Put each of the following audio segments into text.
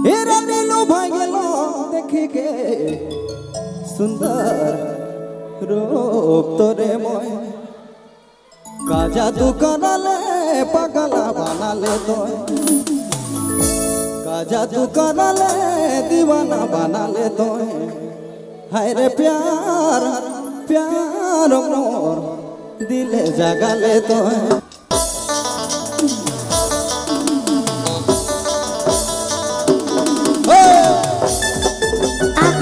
हेरा नीलू भाई गेलो देखी के सुंदर रूप तोरे मोय काजा तू कराले पगला बनाले तोय काजा तू कराले दीवाना बनाले तोय हाय रे प्यार प्यार मोर दिले जगाले तोय।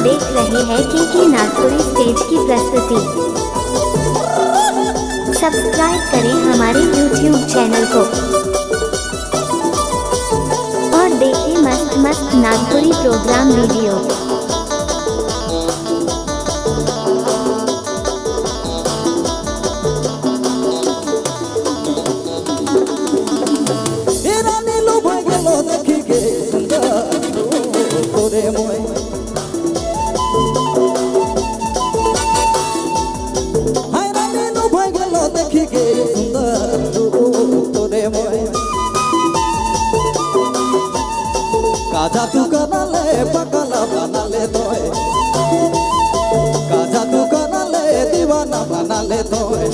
देख रहे हैं के नागपुरी स्टेज की प्रस्तुति। सब्सक्राइब करें हमारे YouTube चैनल को और देखें मस्त मस्त नागपुरी प्रोग्राम वीडियो। काजा तू कराले पगला बनाले तोय काजा तू कराले दीवाना बनाले तोय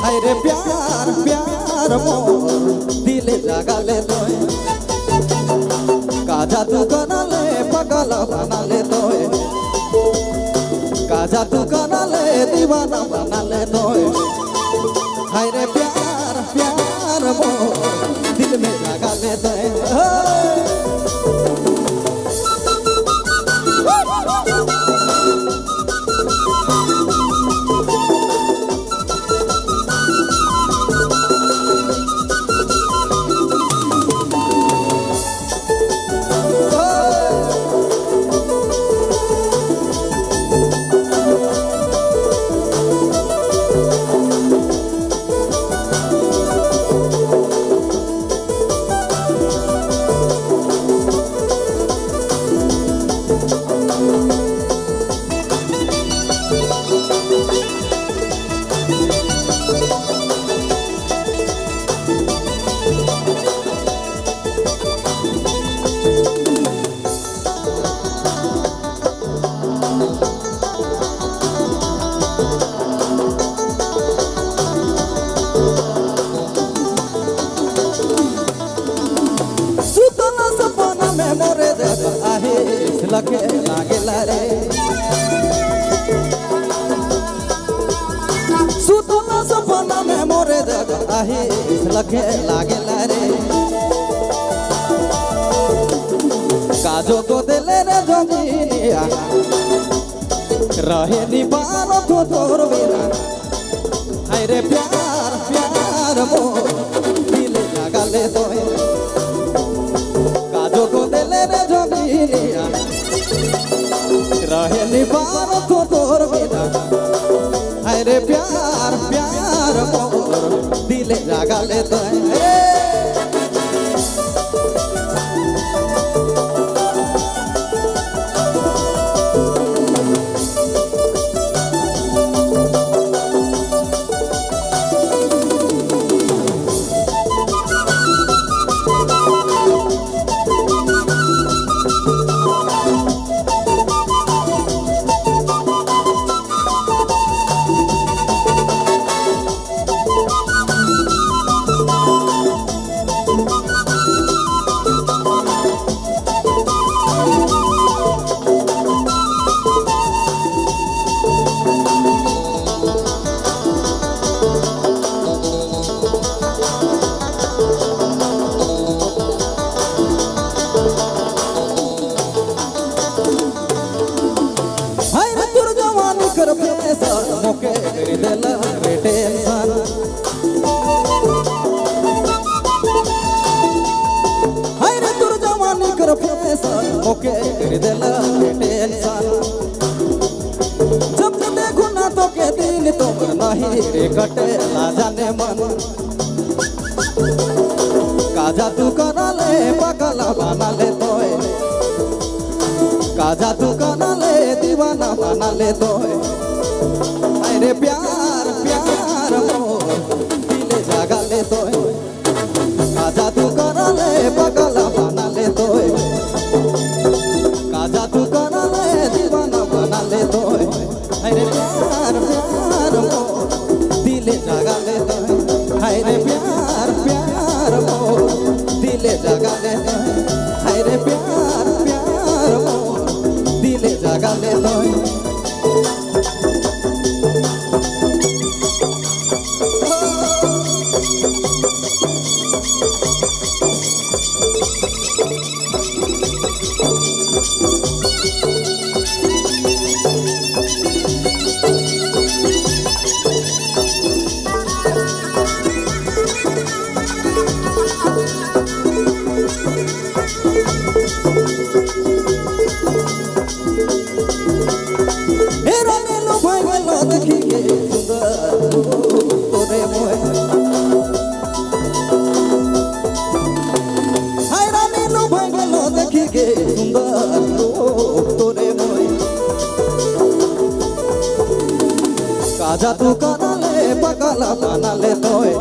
हाय रे प्यार प्यार मोर दिले जगाले तोय काजा तू कराले पगला बनाले तोय काजा तू कराले दीवाना बनाले तोय हाय रे प्यार प्यार मोर दिल में जगाले तोय। लगे लागेला रे सुतला सपना में मोरे जग आहे लगे लागेला रे काजो तो दिले रे जमीनिया रहे निबानो तो तोर बेरा हाय रे प्यार प्यार मोर दिले जगाले तोय काजो तो दिले रे जमीनिया रहे निबार तो तोर बिना हाय रे प्यार प्यार मोर दिले जगाले तोय। मोके कर देला रे टेंशन हाय रे तुर जवानी कर फैशन मोके कर देला रे टेंशन जब देखो ना तो के दिन तो नहीं रे कटे ला जाने मन काजा तू कराले पगला बनाले तोय काजा तू कराले दीवाना बनाले तोय हाय रे प्यार प्यार मोर दिले जगाले तोय काजा तू कराले पगला बनाले तोय জাগালে তোয় হায় রে প্যার প্যার মোর দিলে জাগালে তোয় जादू कनाले पगला बनाले तोय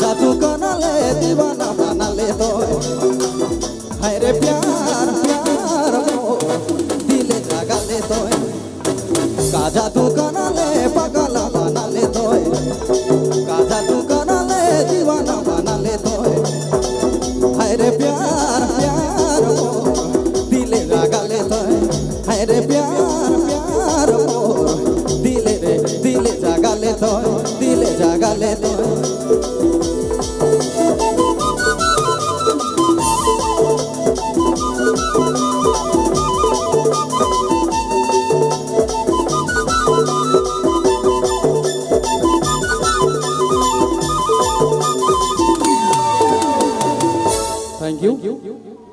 जादू कनाले दीवाना बनाले तोय हाय रे प्यार प्यार मोर दिले जागाले तोय जादू कनाले पगला बनाले तोय जादू कनाले दीवाना बनाले तोय हाय रे प्यार प्यार मोर दिले जागाले तोय हाय रे प्यार प्यार मोर दिले जागाले तोय दिले जागाले तोय थैंक यू।